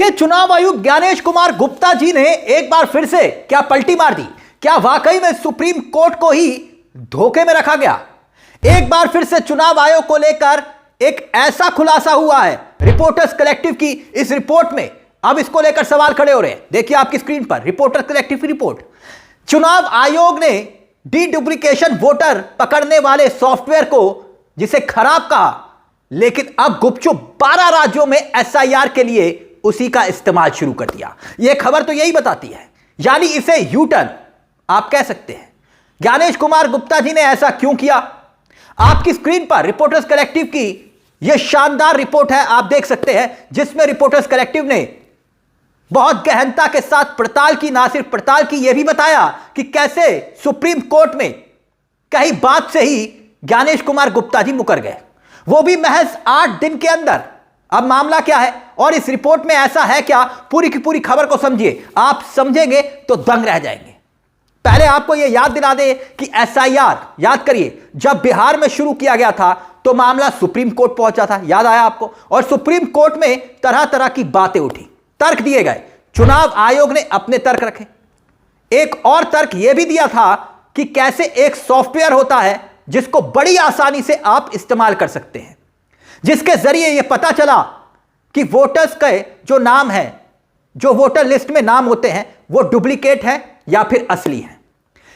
देखिए, चुनाव आयुक्त ज्ञानेश कुमार गुप्ता जी ने एक बार फिर से क्या पलटी मार दी। क्या वाकई में सुप्रीम कोर्ट को ही धोखे में रखा गया? एक बार फिर से चुनाव आयोग को लेकर एक ऐसा खुलासा हुआ है रिपोर्टर्स कलेक्टिव की इस रिपोर्ट में। अब इसको लेकर सवाल खड़े हो रहे हैं। देखिए आपकी स्क्रीन पर रिपोर्टर्स कलेक्टिव की रिपोर्ट। चुनाव आयोग ने डीडुप्लीकेशन वोटर पकड़ने वाले सॉफ्टवेयर को जिसे खराब कहा, लेकिन अब गुपचुप 12 राज्यों में एसआईआर के लिए उसी का इस्तेमाल शुरू कर दिया। यह खबर तो यही बताती है, यानी इसे यू टर्न आप कह सकते हैं। ज्ञानेश कुमार गुप्ता जी ने ऐसा क्यों किया? आपकी स्क्रीन पर रिपोर्टर्स कलेक्टिव की यह शानदार रिपोर्ट है, आप देख सकते हैं, जिसमें रिपोर्टर्स कलेक्टिव ने बहुत गहनता के साथ पड़ताल की। ना सिर्फ पड़ताल की, यह भी बताया कि कैसे सुप्रीम कोर्ट में कई बात से ही ज्ञानेश कुमार गुप्ता जी मुकर गए, वो भी महज 8 दिन के अंदर। अब मामला क्या है और इस रिपोर्ट में ऐसा है क्या, पूरी की पूरी खबर को समझिए। आप समझेंगे तो दंग रह जाएंगे। पहले आपको यह याद दिला दे कि एसआईआर याद करिए, जब बिहार में शुरू किया गया था तो मामला सुप्रीम कोर्ट पहुंचा था, याद आया आपको? और सुप्रीम कोर्ट में तरह तरह की बातें उठी, तर्क दिए गए। चुनाव आयोग ने अपने तर्क रखे। एक और तर्क यह भी दिया था कि कैसे एक सॉफ्टवेयर होता है जिसको बड़ी आसानी से आप इस्तेमाल कर सकते हैं, जिसके जरिए यह पता चला कि वोटर्स के जो नाम है, जो वोटर लिस्ट में नाम होते हैं, वो डुप्लीकेट है या फिर असली है।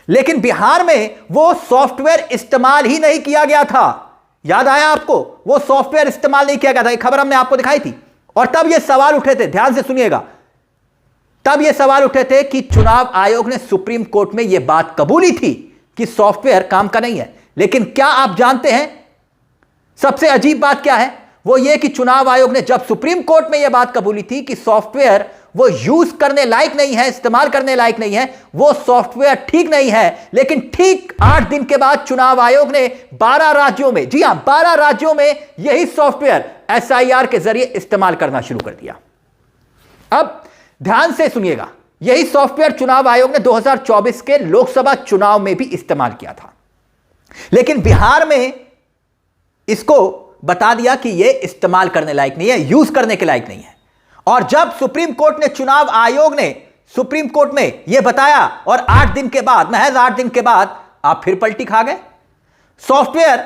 लेकिन बिहार में वो सॉफ्टवेयर इस्तेमाल ही नहीं किया गया था। याद आया आपको? वो सॉफ्टवेयर इस्तेमाल नहीं किया गया था। एक खबर हमने आपको दिखाई थी और तब ये सवाल उठे थे, ध्यान से सुनिएगा, तब ये सवाल उठे थे कि चुनाव आयोग ने सुप्रीम कोर्ट में यह बात कबूली थी कि सॉफ्टवेयर काम का नहीं है। लेकिन क्या आप जानते हैं सबसे अजीब बात क्या है? वो ये कि चुनाव आयोग ने जब सुप्रीम कोर्ट में यह बात कबूली थी कि सॉफ्टवेयर वो यूज करने लायक नहीं है, इस्तेमाल करने लायक नहीं है, वो सॉफ्टवेयर ठीक नहीं है, लेकिन ठीक 8 दिन के बाद चुनाव आयोग ने 12 राज्यों में, जी हां 12 राज्यों में यही सॉफ्टवेयर एसआईआर के जरिए इस्तेमाल करना शुरू कर दिया। अब ध्यान से सुनिएगा, यही सॉफ्टवेयर चुनाव आयोग ने 2024 के लोकसभा चुनाव में भी इस्तेमाल किया था, लेकिन बिहार में इसको बता दिया कि यह इस्तेमाल करने लायक नहीं है, यूज करने के लायक नहीं है। और जब सुप्रीम कोर्ट ने, चुनाव आयोग ने सुप्रीम कोर्ट में यह बताया और 8 दिन के बाद, महज 8 दिन के बाद आप फिर पलटी खा गए। सॉफ्टवेयर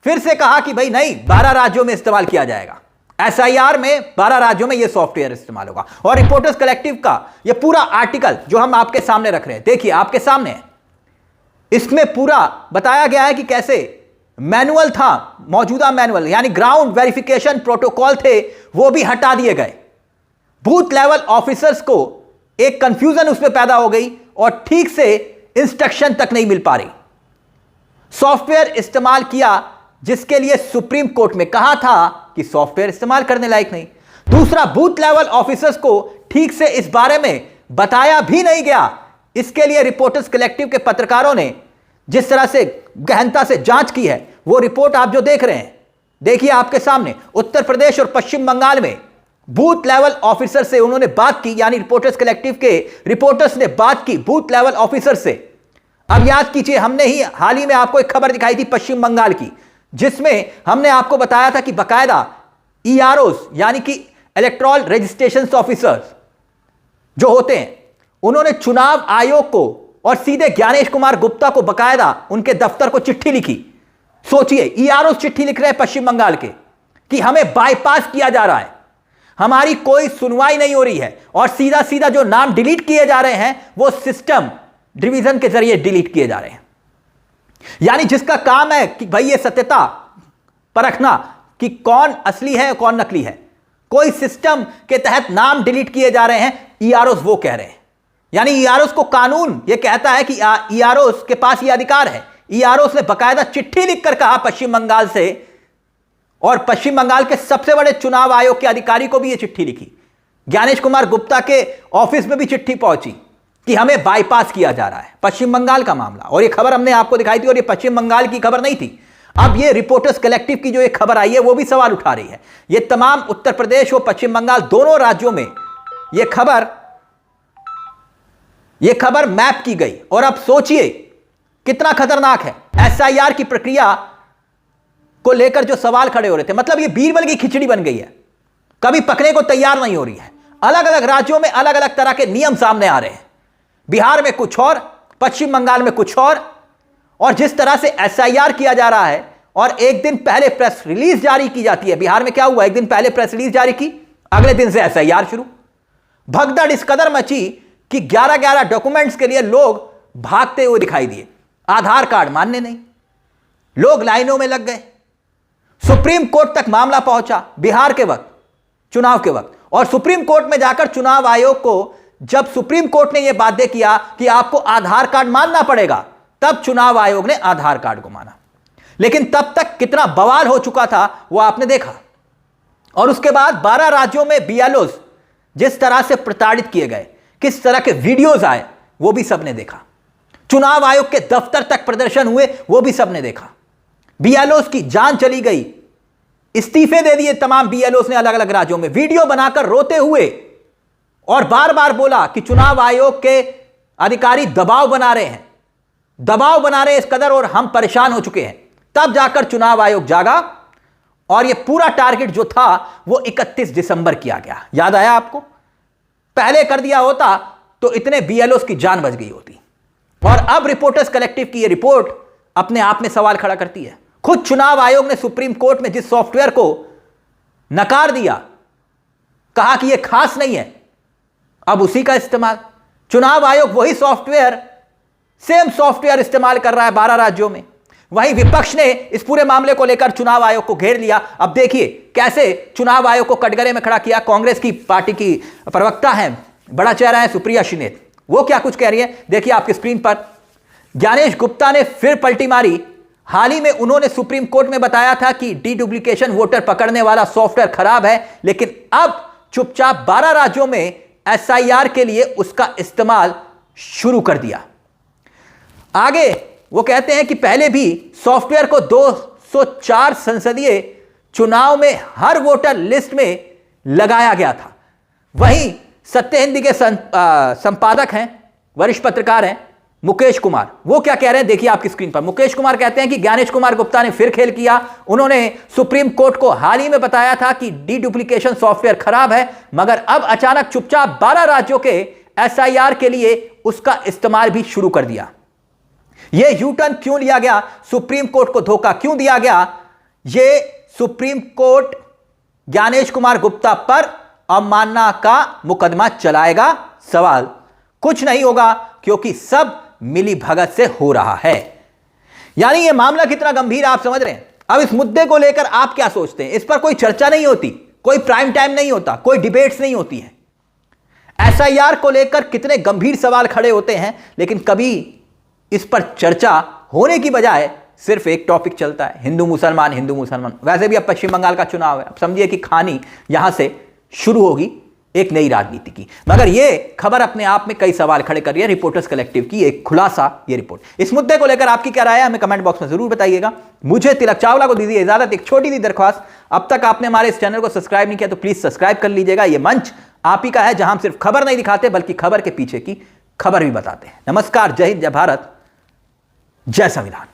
फिर से कहा कि भाई नहीं, 12 राज्यों में इस्तेमाल किया जाएगा। एसआईआर में 12 राज्यों में यह सॉफ्टवेयर इस्तेमाल होगा। और रिपोर्टर्स कलेक्टिव का यह पूरा आर्टिकल जो हम आपके सामने रख रहे हैं, देखिए आपके सामने है, इसमें पूरा बताया गया है कि कैसे मैनुअल था, मौजूदा मैनुअल यानी ग्राउंड वेरिफिकेशन प्रोटोकॉल थे, वो भी हटा दिए गए। बूथ लेवल ऑफिसर्स को एक कंफ्यूजन उसमें पैदा हो गई और ठीक से इंस्ट्रक्शन तक नहीं मिल पा रही। सॉफ्टवेयर इस्तेमाल किया जिसके लिए सुप्रीम कोर्ट में कहा था कि सॉफ्टवेयर इस्तेमाल करने लायक नहीं। दूसरा, बूथ लेवल ऑफिसर्स को ठीक से इस बारे में बताया भी नहीं गया। इसके लिए रिपोर्टर्स कलेक्टिव के पत्रकारों ने जिस तरह से गहनता से जांच की है, वो रिपोर्ट आप जो देख रहे हैं, देखिए आपके सामने। उत्तर प्रदेश और पश्चिम बंगाल में बूथ लेवल ऑफिसर से उन्होंने बात की, यानी रिपोर्टर्स कलेक्टिव के रिपोर्टर्स ने बात की बूथ लेवल ऑफिसर से। अब याद कीजिए, हमने ही हाल ही में आपको एक खबर दिखाई थी पश्चिम बंगाल की, जिसमें हमने आपको बताया था कि बकायदा ईआरओस यानी कि इलेक्टोरल रजिस्ट्रेशन ऑफिसर्स जो होते हैं, उन्होंने चुनाव आयोग को और सीधे ज्ञानेश कुमार गुप्ता को बकायदा उनके दफ्तर को चिट्ठी लिखी। सोचिए, ईआरओ चिट्ठी लिख रहे हैं पश्चिम बंगाल के कि हमें बाईपास किया जा रहा है, हमारी कोई सुनवाई नहीं हो रही है, और सीधा सीधा जो नाम डिलीट किए जा रहे हैं वो सिस्टम डिवीजन के जरिए डिलीट किए जा रहे हैं। यानी जिसका काम है कि भाई ये सत्यता परखना कि कौन असली है कौन नकली है, कोई सिस्टम के तहत नाम डिलीट किए जा रहे हैं, ईआरओस वो कह रहे हैं। यानी ईआरओस को कानून यह कहता है कि ईआरओस के पास यह अधिकार है। ईआरओस ने बकायदा चिट्ठी लिखकर कहा पश्चिम बंगाल से, और पश्चिम बंगाल के सबसे बड़े चुनाव आयोग के अधिकारी को भी यह चिट्ठी लिखी। ज्ञानेश कुमार गुप्ता के ऑफिस में भी चिट्ठी पहुंची कि हमें बाईपास किया जा रहा है। पश्चिम बंगाल का मामला, और यह खबर हमने आपको दिखाई थी, और यह पश्चिम बंगाल की खबर नहीं थी। अब यह रिपोर्टर्स कलेक्टिव की जो एक खबर आई है वो भी सवाल उठा रही है। यह तमाम उत्तर प्रदेश और पश्चिम बंगाल दोनों राज्यों में यह खबर मैप की गई। और अब सोचिए कितना खतरनाक है। एसआईआर की प्रक्रिया को लेकर जो सवाल खड़े हो रहे थे, मतलब ये बीरबल की खिचड़ी बन गई है, कभी पकने को तैयार नहीं हो रही है। अलग अलग राज्यों में अलग अलग तरह के नियम सामने आ रहे हैं। बिहार में कुछ और, पश्चिम बंगाल में कुछ और जिस तरह से एसआईआर किया जा रहा है और एक दिन पहले प्रेस रिलीज जारी की जाती है। बिहार में क्या हुआ, एक दिन पहले प्रेस रिलीज जारी की, अगले दिन से एसआईआर शुरू। भगदड़ इस कदर मची कि 11-11 डॉक्यूमेंट्स के लिए लोग भागते हुए दिखाई दिए। आधार कार्ड मानने नहीं, लोग लाइनों में लग गए। सुप्रीम कोर्ट तक मामला पहुंचा बिहार के वक्त, चुनाव के वक्त, और सुप्रीम कोर्ट में जाकर चुनाव आयोग को जब सुप्रीम कोर्ट ने यह बाध्य किया कि आपको आधार कार्ड मानना पड़ेगा, तब चुनाव आयोग ने आधार कार्ड को माना। लेकिन तब तक कितना बवाल हो चुका था वो आपने देखा। और उसके बाद 12 राज्यों में बीएलओज जिस तरह से प्रताड़ित किए गए, किस तरह के वीडियोज आए, वो भी सबने देखा। चुनाव आयोग के दफ्तर तक प्रदर्शन हुए, वो भी सबने देखा। बीएलओज की जान चली गई, इस्तीफे दे दिए तमाम बीएलओज ने अलग अलग राज्यों में, वीडियो बनाकर रोते हुए, और बार बार बोला कि चुनाव आयोग के अधिकारी दबाव बना रहे हैं इस कदर, और हम परेशान हो चुके हैं। तब जाकर चुनाव आयोग जागा और यह पूरा टारगेट जो था वो 31 दिसंबर किया गया। याद आया आपको? पहले कर दिया होता तो इतने बीएलओज की जान बच गई होती। और अब रिपोर्टर्स कलेक्टिव की यह रिपोर्ट अपने आप में सवाल खड़ा करती है। खुद चुनाव आयोग ने सुप्रीम कोर्ट में जिस सॉफ्टवेयर को नकार दिया, कहा कि यह खास नहीं है, अब उसी का इस्तेमाल चुनाव आयोग वही सॉफ्टवेयर, सेम सॉफ्टवेयर इस्तेमाल कर रहा है 12 राज्यों में। वहीं विपक्ष ने इस पूरे मामले को लेकर चुनाव आयोग को घेर लिया। अब देखिए कैसे चुनाव आयोग को कटघरे में खड़ा किया। कांग्रेस की पार्टी की प्रवक्ता हैं, बड़ा चेहरा है सुप्रिया शिनेत, वो क्या कुछ कह रही है देखिए आपकी स्क्रीन पर। ज्ञानेश गुप्ता ने फिर पलटी मारी। हाल ही में उन्होंने सुप्रीम कोर्ट में बताया था कि डीडुप्लीकेशन वोटर पकड़ने वाला सॉफ्टवेयर खराब है, लेकिन अब चुपचाप 12 राज्यों में एसआईआर के लिए उसका इस्तेमाल शुरू कर दिया। आगे वो कहते हैं कि पहले भी सॉफ्टवेयर को 204 संसदीय चुनाव में हर वोटर लिस्ट में लगाया गया था। वहीं सत्य हिंदी के संपादक हैं, वरिष्ठ पत्रकार हैं मुकेश कुमार, वो क्या कह रहे हैं देखिए आपकी स्क्रीन पर। मुकेश कुमार कहते हैं कि ज्ञानेश कुमार गुप्ता ने फिर खेल किया। उन्होंने सुप्रीम कोर्ट को हाल ही में बताया था कि डीडुप्लीकेशन सॉफ्टवेयर खराब है, मगर अब अचानक चुपचाप 12 राज्यों के एसआईआर के लिए उसका इस्तेमाल भी शुरू कर दिया। यह यू टर्न क्यों लिया गया, सुप्रीम कोर्ट को धोखा क्यों दिया गया, यह सुप्रीम कोर्ट ज्ञानेश कुमार गुप्ता पर अवमानना का मुकदमा चलाएगा। सवाल कुछ नहीं होगा क्योंकि सब मिली भगत से हो रहा है। यानी यह मामला कितना गंभीर आप समझ रहे हैं। अब इस मुद्दे को लेकर आप क्या सोचते हैं? इस पर कोई चर्चा नहीं होती, कोई प्राइम टाइम नहीं होता, कोई डिबेट्स नहीं होती है। एसआईआर को लेकर कितने गंभीर सवाल खड़े होते हैं, लेकिन कभी इस पर चर्चा होने की बजाय सिर्फ एक टॉपिक चलता है, हिंदू मुसलमान हिंदू मुसलमान। वैसे भी अब पश्चिम बंगाल का चुनाव है, अब समझिए कि कहानी यहां से शुरू होगी एक नई राजनीति की। मगर यह खबर अपने आप में कई सवाल खड़े कर रही है। रिपोर्टर्स कलेक्टिव की एक खुलासा ये रिपोर्ट। इस मुद्दे को लेकर आपकी क्या राय है हमें कमेंट बॉक्स में जरूर बताइएगा। मुझे तिलक चावला को दीजिए इजाजत। एक छोटी सी दरख्वास्त, अब तक आपने हमारे इस चैनल को सब्सक्राइब नहीं किया तो प्लीज सब्सक्राइब कर लीजिएगा। यह मंच आप ही का है जहां हम सिर्फ खबर नहीं दिखाते बल्कि खबर के पीछे की खबर भी बताते हैं। नमस्कार, जय हिंद, जय भारत, जय संविधान।